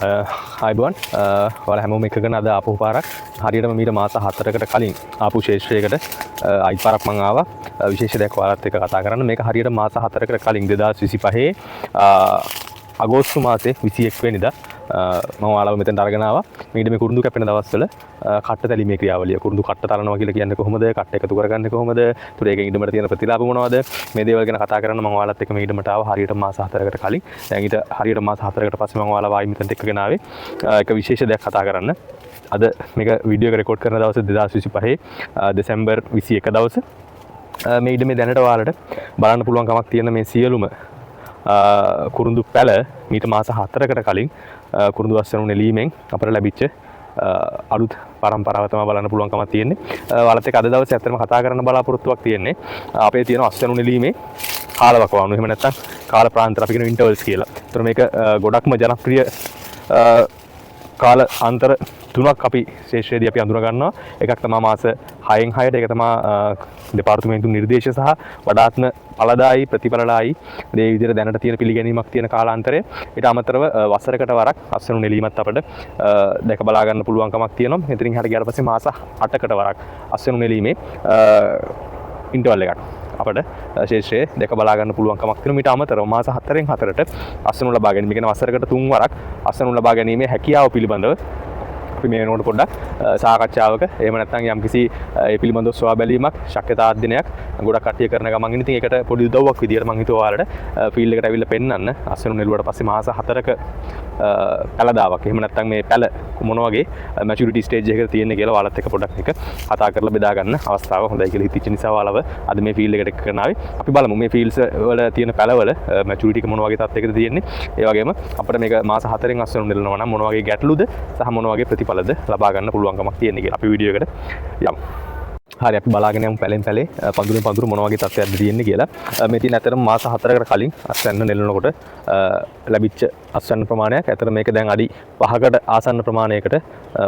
අයිබෝන් ඔයාලා හැමෝම එකගෙන අද ආපහු පාරක් හරියටම මීට මාස 4කට කලින් ආපු ශේෂ්ත්‍රයකට අයිත් පාරක් මම ආවා විශේෂ දෙයක් ඔයාලත් එක්ක කතා කරන්න. මේක හරියට මාස 4කට කලින් 2025 අගෝස්තු මාසේ 21 වෙනිදා මම ඔයාලව මෙතෙන්ට අරගෙන ආවා. මේක මේ කුරුඳු කැපෙන දවස්වල කට්ට තැලීමේ ක්‍රියාවලිය. කුරුඳු කට්ට තලනවා කියලා කියන්නේ කොහොමද? කට්ට එකතු කරගන්නේ කොහොමද? ඒතර ඒකෙන් ඉදමට තියෙන ප්‍රතිලාභ මොනවද? මේ දේවල් ගැන කතා කරන්න මම ඔයාලත් එක්ක මේ ඉදමට ආවා හරියට මාස 4කට කලින්. දැන් ඊට හරියට මාස 4කට පස්සේ මම ඔයාලව ආයි මෙතෙන්ට එක්කගෙන ආවේ. එක විශේෂ දෙයක් කතා කරන්න. අද මේක වීඩියෝ එක රෙකෝඩ් කරන දවස 2025 දෙසැම්බර් 21 දවස. මේ ඉදමේ දැනට ඔයාලට බලන්න පුළුවන් කමක් තියෙන මේ සියලුම කුරුඳු පැල මීට මාස 4කට කලින් කුරුඳු අස්වැනු නෙලීමෙන් අපට ලැබිච්ච අලුත් පරම්පරාව තමයි බලන්න පුළුවන්කමක් තියෙන්නේ. ඔයාලත් එක්ක අද දවසේ ඇත්තටම කතා කරන්න බලාපොරොත්තුවක් තියෙන්නේ අපේ තියෙන අස්වැනු නෙලීමේ කාලවකවානු. එහෙම නැත්නම් කාල ප්‍රාන්තර අපි කියන ඉන්ටර්වල්ස් කියලා. ඒතර මේක ගොඩක්ම ජනප්‍රිය කාල අන්තර තුනක් අපි ශේෂ්ත්‍රයේදී අපි අඳුර ගන්නවා. එකක් තමයි මාස 6න් 6ට ඒක තමයි දෙපාර්තමේන්තු නිර්දේශ සහ වඩාත්ම ඵලදායී ප්‍රතිඵලදායී මේ විදිහට දැනට තියෙන පිළිගැනීමක් තියෙන කාලාන්තරය. ඊට අමතරව වසරකට වරක් අස්වැනු නෙලීමත් අපිට දැක බලා ගන්න පුළුවන්කමක් තියෙනවා. මෙතනින් හරියට ගියාට පස්සේ මාස 8කට වරක් අස්වැනු නෙලීමේ ඉන්ටර්වල් එකක් අපිට ශේෂ්ත්‍රයේ දැක බලා ගන්න පුළුවන්කමක් තියෙනවා. ඊට අමතරව මාස 4න් 4ට අස්වැනු ලබා ගැනීම කියන වසරකට 3 වරක් අස්වැනු ලබා ගැනීමේ හැකියාව පිළිබඳව අපි මේ වෙනකොට පොඩ්ඩක් සාකච්ඡාවක එහෙම නැත්නම් යම්කිසි ඒ පිළිබඳව සොයා බැලීමක් ශක්්‍යතා අධ්‍යයනයක් ගොඩක් කට්ටිය කරන ගමන් ඉතින් ඒකට පොඩි උදව්වක් විදියට මම හිතුවා ඔයාලට ෆීල්ඩ් එකට ඇවිල්ලා පෙන්නන්න අස්වැනු නෙළුවට පස්සේ මාස 4ක පැලදාවක් එහෙම නැත්නම් මේ පැල මොන වගේ මැචුරිටි ස්ටේජ් එකකට තියෙන්නේ කියලා ඔයාලත් එක්ක පොඩ්ඩක් එක කතා කරලා බෙදා ගන්න අවස්ථාව හොඳයි කියලා හිතෙච්ච නිසා ඔයාලව අද මේ ෆීල්ඩ් එකට එක්ක කරන ආවේ. අපි බලමු මේ ෆීල්ඩ්ස් වල තියෙන පැලවල මැචුරිටි එක මොන වගේ තත්යකද තියෙන්නේ. ඒ වගේම අපිට මේක මාස 4න් අස්වැනු නෙලනවා නම් මොන වගේ ගැටලුද සහ මොන වගේ ප්‍රතිඵලද ලබා ගන්න පුළුවන්කමක් තියෙන්නේ කියලා අපි වීඩියෝ එකට යමු. හරි අපි බලාගෙන යමු පැලෙන් පැලේ පඳුරෙන් පඳුර මොන වගේ තත්ත්වයක්ද තියෙන්නේ කියලා. මේ තියෙන ඇතරම මාස 4කට කලින් අස්වැන්න නෙලනකොට ලැබිච්ච අස්වැන්න ප්‍රමාණයක් ඇතර මේක දැන් අඩි 5කට ආසන්න ප්‍රමාණයකට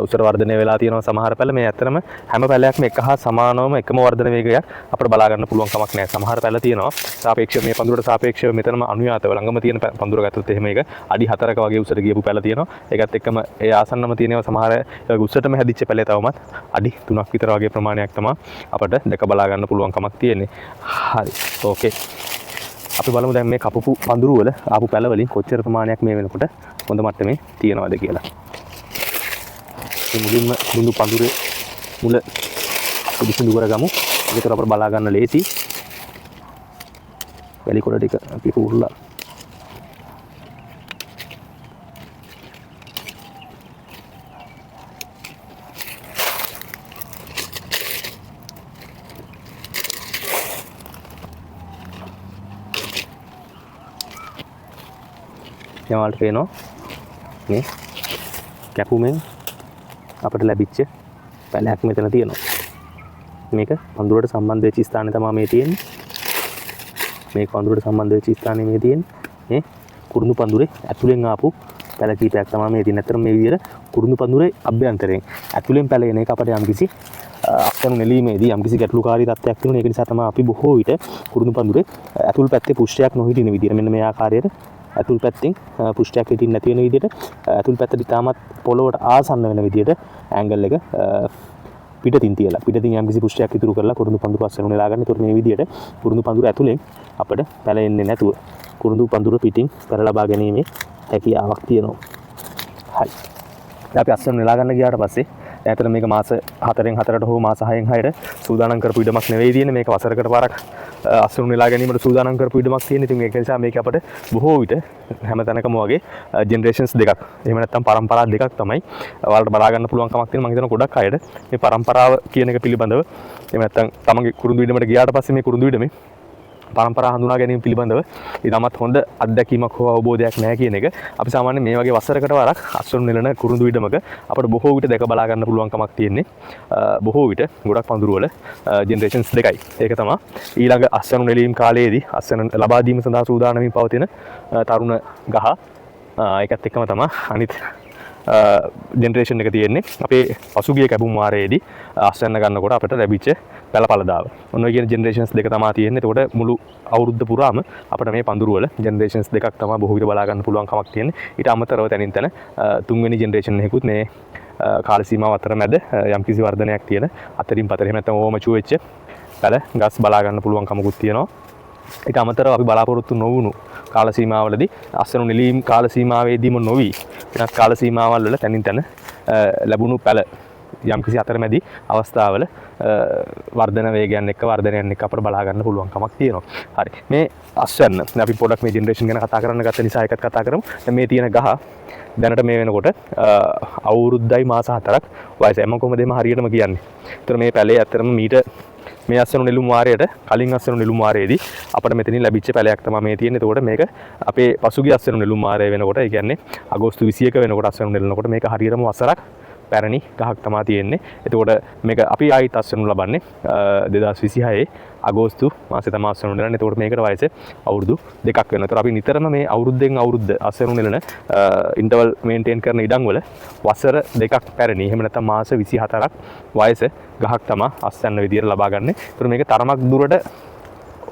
උසර වර්ධනය වෙලා තියෙනවා සමහර පැල. මේ ඇතරම හැම පැලයක්ම එක හා සමානවම එකම වර්ධන වේගයක් අපිට බලා ගන්න පුළුවන් කමක් නැහැ. සමහර පැල තියෙනවා සාපේක්ෂව මේ පඳුරට සාපේක්ෂව මෙතනම අනුයාතව ළඟම තියෙන පඳුර ගත්තොත් එහෙම ඒක අඩි 4ක වගේ උසට ගියපු පැල තියෙනවා. ඒකත් එක්කම ඒ ආසන්නම තියෙනවා සමහර උසටම හැදිච්ච පැලේ තවමත් අඩි 3ක් විතර වගේ ප්‍රමාණයක් තමයි අපිට දැක බලා ගන්න පුළුවන් කමක් තියෙන්නේ. හරි. ඕකේ. අපි බලමු දැන් මේ කපපු පඳුරු වල ආපු පැල වලින් කොච්චර ප්‍රමාණයක් මේ වෙනකොට හොඳ මට්ටමේ තියෙනවද කියලා. මේ මුලින්ම කුරුඳු පඳුරේ මුල පිළිසිඳු කරගමු. ඒකට අපිට බලා ගන්න ලේසි. වැලි කොළ ටික අපි පුරලා යමල්ට පේනවා මේ කැපුමෙන් අපිට ලැබිච්ච පැලයක් මෙතන තියෙනවා. මේක පඳුරට සම්බන්ධ වෙච්ච ස්ථානේ තමයි මේ තියෙන්නේ. මේක පඳුරට සම්බන්ධ වෙච්ච ස්ථානේ මේ තියෙන්නේ. මේ කුරුඳු පඳුරේ ඇතුලෙන් ආපු පැල කීපයක් තමයි මේ තියෙන්නේ. අතන මේ විදිහට කුරුඳු පඳුරේ අභ්‍යන්තරයෙන් ඇතුලෙන් පැල එන එක අපිට යම්කිසි අස්වැනු නෙලීමේදී යම්කිසි ගැටලුකාරී තත්ත්වයක් තියෙනවා. ඒක නිසා තමයි අපි බොහෝ විට කුරුඳු පඳුරේ ඇතුල් පැත්තේ පුෂ්ඨයක් නොහිටින විදිහට මෙන්න මේ ආකාරයට ඇතුල් පැත්තෙන් පුෂ්ඨයක් හිටින්න නැති වෙන විදිහට ඇතුල් පැත්තට ඉතාමත් පොළොවට ආසන්න වෙන විදිහට ඇන්ගල් එක පිටතින් තියලා පිටතින් යම්කිසි පුෂ්ඨයක් ඉතුරු කරලා කුරුඳු පඳුර අස්වැනු නෙලා ගන්න. ඒතකොට මේ විදිහට කුරුඳු පඳුර ඇතුලෙන් අපිට පැල එන්නේ නැතුව කුරුඳු පඳුර පිටින් පැල ලබා ගැනීමේ හැකියාවක් තියෙනවා. හරි. දැන් අපි අස්වැනු නෙලා ගන්න ගියාට පස්සේ ඇතර මේක මාස 4න් 4ට හෝ මාස 6න් 6ට සූදානම් කරපු ඉඩමක් නෙවෙයි තියෙන්නේ. මේක වසරකට පාරක් අස්වැනු නෙලා ගැනීමට සූදානම් කරපු ඉඩමක් තියෙන්නේ. ඉතින් ඒක නිසා මේක අපිට බොහෝ විට හැම තැනකම වගේ ජෙනරේෂන්ස් දෙකක් එහෙම නැත්නම් පරම්පරා දෙකක් තමයි ඔයාලට බලා ගන්න පුළුවන් කමක් තියෙනවා. මම හිතනවා ගොඩක් අයට මේ පරම්පරාව කියන එක පිළිබඳව එහෙම නැත්නම් තමන්ගේ කුරුඳු ඉඩමට ගියාට පස්සේ මේ කුරුඳු ඉඩමේ පරම්පරා හඳුනා ගැනීම පිළිබඳව ඉතාමත් හොඳ අත්දැකීමක් හෝ අවබෝධයක් නැහැ කියන එක අපි සාමාන්‍යයෙන් මේ වගේ වසරකට වරක් අස්වැනු නෙලන කුරුඳු ඉඩමක අපිට බොහෝ විට දැක බලා ගන්න පුළුවන් කමක් තියෙන්නේ. බොහෝ විට ගොඩක් පඳුරු වල ජෙනරේෂන්ස් දෙකයි. ඒක තමයි ඊළඟ අස්වැනු නෙලීම් කාලයේදී අස්වැනු ලබා දීම සඳහා සූදානම්ින් පවතින තරුණ ගහ ඒකත් එක්කම තමයි අනිත් ජෙනරේෂන් එක තියෙන්නේ. අපේ පසුගිය කැබුම් වාරයේදී අස්වැන්න ගන්නකොට අපිට ලැබිච්ච පැල පළදාව. ඔන්න ඔය කියන ජෙනරේෂන්ස් දෙක තමයි තියෙන්නේ. එතකොට මුළු අවුරුද්ද පුරාම අපිට මේ පඳුරු වල ජෙනරේෂන්ස් දෙකක් තමයි බොහෝ විට බලා ගන්න පුළුවන් කමක් තියෙන්නේ. ඊට අමතරව තනින් තන තුන්වෙනි ජෙනරේෂන් එකකුත් මේ කාල සීමාව අතර මැද යම්කිසි වර්ධනයක් තියෙන අතරින් පතර එහෙම නැත්නම් ඕවම චූ වෙච්ච පැල ගස් බලා ගන්න පුළුවන් කමකුත් තියෙනවා. ඊට අමතරව අපි බලාපොරොත්තු නොවුණු කාල සීමාවලදී අස්වැනු නිලීම් කාල සීමාවේදීම නොවි වෙනත් කාල සීමාවල් වල තනින් තන ලැබුණු පැල යම්කිසි අතරමැදි අවස්ථාවල වර්ධන වේගයන් එක්ක වර්ධනයන් එක්ක අපිට බලා ගන්න පුළුවන් කමක් තියෙනවා. හරි. මේ අස්වැන්න අපි පොඩක් මේ ජෙනරේෂන් ගැන කතා කරන්න ගත්ත නිසා එකත් කතා කරමු. මේ තියෙන ගහ දැනට මේ වෙනකොට අවුරුද්දයි මාස 4ක් වයස. මම කොහොමද මේ හරියටම කියන්නේ? ඒතර මේ පැලේ ඇත්තටම මීට මේ අස්වැනු නිලුම් වාරයට කලින් අස්වැනු නිලුම් වාරයේදී අපිට මෙතනින් ලැබිච්ච පැලයක් තමයි මේ තියෙන්නේ. එතකොට මේක අපේ පසුගිය අස්වැනු නිලුම් වාරය වෙනකොට ඒ කියන්නේ අගෝස්තු 21 වෙනකොට අස්වැනු නිලනකොට මේක හරියටම වසරක් පැරණි ගහක් තමයි තියෙන්නේ. එතකොට මේක අපි ආයිත් අස්වැනු ලබන්නේ 2026 අගෝස්තු මාසේ තමයි අස්වැනු නිලන්නේ. එතකොට මේකට වයස අවුරුදු 2ක් වෙනවා. ඒතර අපි නිතරම මේ අවුරුද්දෙන් අවුරුද්ද අස්වැනු නිලන ඉන්ටර්වල් මේන්ටේන් කරන ඉඩම් වල වසර 2ක් පැරණි. එහෙම නැත්නම් මාස 24ක් වයස ගහක් තමයි අස්වැන්න විදියට ලබා ගන්න. ඒතර මේක තරමක් දුරට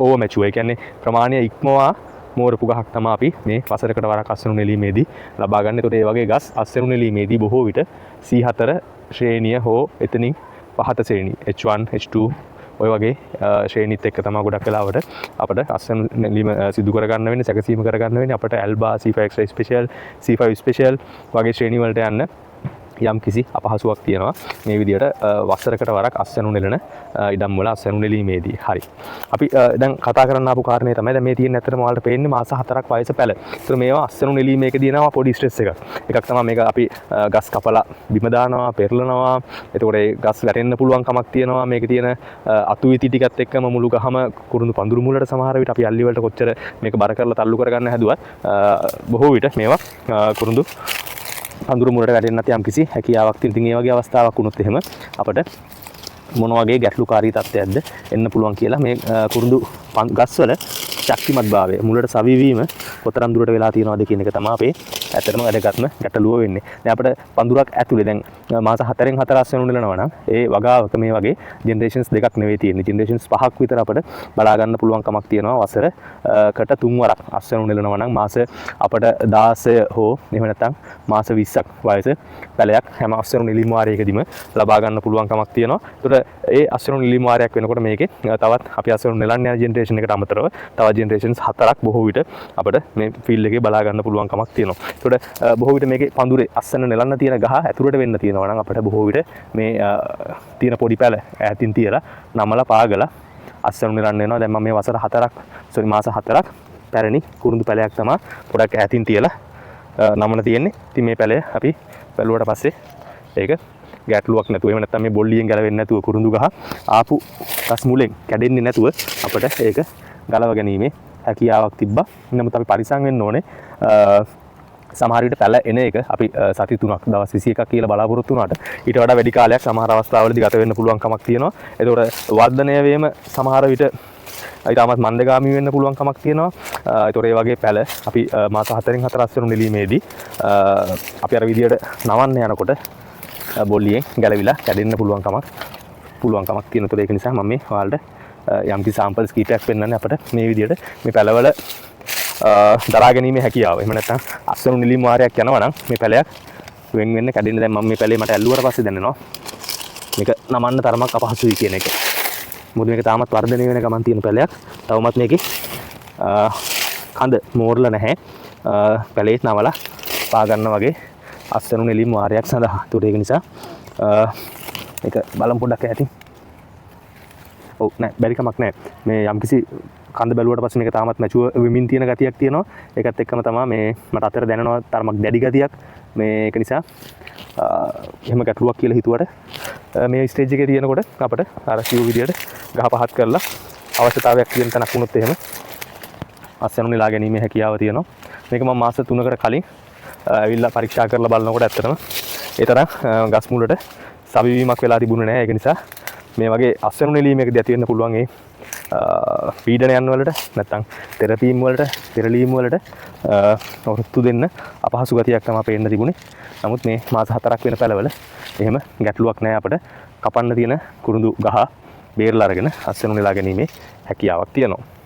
ඕව මැචුව. ඒ කියන්නේ ප්‍රමාණය ඉක්මවා මෝරපු ගහක් තමයි අපි මේ වසරකට වරක් අස්වැනු නෙලීමේදී ලබා ගන්න. ඒතකොට මේ වගේ ගස් අස්වැනු නෙලීමේදී බොහෝ විට C4 ශ්‍රේණිය හෝ එතනින් පහත ශ්‍රේණිය H1 H2 ඔය වගේ ශ්‍රේණිත් එක්ක තමයි ගොඩක් වෙලාවට අපිට අස්වැනු නෙලීම සිදු කරගන්න වෙන්නේ, සැකසීම කරගන්න වෙන්නේ. අපිට ඇල්බා C5 extra special C5 special වගේ ශ්‍රේණි වලට යන්න යම් කිසි අපහසුාවක් තියෙනවා මේ විදියට වසරකට වරක් අස්වැනු නෙලන ඉඩම් වල අස්වැනු නෙලීමේදී. හරි. අපි දැන් කතා කරන්න ආපු කාරණේ තමයි දැන් මේ තියෙන ඇත්තටම ඔයාලට පේන්නේ මාස 4ක් වයස පැල. ඒතර මේවා අස්වැනු නෙලීමේකදී එනවා පොඩි ස්ට්‍රෙස් එකක්. එකක් තමයි මේක අපි ගස් කපලා බිම දානවා, පෙරලනවා. එතකොට ඒ ගස් වැටෙන්න පුළුවන් කමක් තියෙනවා. මේකේ තියෙන අතු ඉති ටිකත් එක්කම මුළු ගහම කුරුඳු පඳුරු මුලට සමහර විට අපි අල්ලි වලට කොච්චර මේක බර කරලා තල්ලු කරගන්න හැදුවත් බොහෝ විට මේවා කුරුඳු අඳුරු මුලට වැටෙන්න නැති යම්කිසි හැකියාවක් තියෙන. ඉතින් ඒ වගේ අවස්ථාවක් වුණොත් එහෙම අපිට මොන වගේ ගැටලුකාරී තත්ත්වයක්ද එන්න පුළුවන් කියලා මේ කුරුඳු ගස්වල ශක්තිමත්භාවය මුලට සවිවීම කොතරම් දුරට වෙලා තියෙනවද කියන එක තමයි අපේ ඇත්තටම වැදගත්ම ගැටලුව වෙන්නේ. දැන් අපිට පඳුරක් ඇතුලේ දැන් මාස 4න් 4 අස්වැනු නිලනවා නම් ඒ වගාවක මේ වගේ ජෙනරේෂන්ස් දෙකක් නෙවෙයි තියෙන්නේ. ජෙනරේෂන්ස් 5ක් විතර අපිට බලා ගන්න පුළුවන් කමක් තියෙනවා වසරකට 3 වරක් අස්වැනු නිලනවා නම් මාස අපිට 16 හෝ එහෙම නැත්නම් මාස 20ක් වයස පැලයක් හැම අස්වැනු නිලීම් වාරයකදීම ලබා ගන්න පුළුවන් කමක් තියෙනවා. ඒතර ඒ අස්වැනු නිලීම් වාරයක් වෙනකොට මේකේ තවත් අපි අස්වැනු නිලන්න යන ජෙනරේෂන් එකට අමතරව තවත් ජෙනරේෂන්ස් 4ක් බොහෝ විට අපිට මේ ෆීල්ඩ් එකේ බලා ගන්න පුළුවන් කමක් තියෙනවා. ඒතකොට බොහෝ විට මේකේ පඳුරේ අස්වැන්න නෙලන්න තියෙන ගහ ඇතුළට වෙන්න තියෙනවා නම් අපිට බොහෝ විට මේ තියෙන පොඩි පැල ඈතින් තියලා නමලා පාගලා අස්වැනු නෙලන්න වෙනවා. දැන් මම මේ වසර 4ක් මාස 4ක් පැරණි කුරුඳු පැලයක් තමයි පොඩක් ඈතින් තියලා නමන තියෙන්නේ. ඉතින් මේ පැලය අපි බැලුවට පස්සේ ඒක ගැටලුවක් නැතුව එහෙම නැත්නම් මේ බොල්ලියෙන් ගැලවෙන්නේ නැතුව කුරුඳු ගහ ආපු ගස් මුලෙන් කැඩෙන්නේ නැතුව අපිට ඒක ගලව ගැනීමේ හැකියාවක් තිබ්බා. නමුත් අපි පරිස්සම් වෙන්න ඕනේ. සමහර විට පැල එන එක අපි සති 3ක් දවස් 21ක් කියලා බලාපොරොත්තු වුණාට ඊට වඩා වැඩි කාලයක් සමහර අවස්ථාවලදී ගත වෙන්න පුළුවන් කමක් තියෙනවා. ඒතකොට වර්ධනය වීම සමහර විට ඊටමත් මන්දගාමී වෙන්න පුළුවන් කමක් තියෙනවා. ඒතකොට ඒ වගේ පැල අපි මාස 4න් 4 අස්වැනු නිලීමේදී අපි අර විදියට නවන්න යනකොට බොල්ලියෙන් ගැලවිලා කැඩෙන්න පුළුවන් කමක් තියෙනවා. ඒක නිසා මම මේ ඔයාලට යම්කිසි සාම්පල්ස් කීපයක් පෙන්නන්නේ අපිට මේ විදියට මේ පැලවල දරා ගැනීමේ හැකියාව. එහෙම නැත්නම් අස්වැනු නිලීම් වාරයක් යනවා නම් මේ පැලයක් වෙන වෙන්න කැඩෙන්නේ. දැන් මම මේ පැලේ මට ඇල්ලුවට පස්සේ දැනෙනවා මේක නමන්න තරමක් අපහසුයි කියන එක. මොකද මේක තාමත් වර්ධනය වෙන ගමන් තියෙන පැලයක්. තවමත් මේකේ කඳ මෝරලා නැහැ. පැලේත් නවලා පා ගන්න වගේ අස්වැනු නිලීම් වාරයක් සඳහා. ඒක නිසා මේක බලමු පොඩ්ඩක් ඈතින්. ඔව් නෑ බැරි කමක් නෑ. මේ යම්කිසි කඳ බැලුවට පස්සේ මේක තාමත් මැචුව වෙමින් තියෙන ගතියක් තියෙනවා. ඒකත් එක්කම තමයි මේ මට අතර දැනෙනවා තරමක් දැඩි ගතියක්. මේක නිසා එහෙම ගැටලුවක් කියලා හිතුවට මේ ස්ටේජ් එකේ තියෙනකොට අපිට අර කිව් විදියට ගහ පහත් කරලා අවශ්‍යතාවයක් තියෙන තැනක් වුණොත් එහෙම අස්වැනු නෙලා ගැනීමේ හැකියාව තියෙනවා. මේක මම මාස 3කට කලින් ඇවිල්ලා පරීක්ෂා කරලා බලනකොට ඇත්තටම ඒ තරම් ගස් මුලට සවිවීමක් වෙලා තිබුණේ නැහැ. ඒක නිසා මේ වගේ අස්වැනු නෙලීමකදී ඇති වෙන්න පුළුවන් ඒ පීඩනයන් වලට නැත්නම් තෙරපීම් වලට පෙරලීම් වලට ඔරොත්තු දෙන්න අපහසු ගතියක් තමයි පේන්න තිබුණේ. නමුත් මේ මාස 4ක් වෙන පැලවල එහෙම ගැටලුවක් නැහැ. අපිට කපන්න තියෙන කුරුඳු ගහ බේරලා අරගෙන අස්වෙනු නෙලා ගැනීමේ හැකියාවක් තියෙනවා.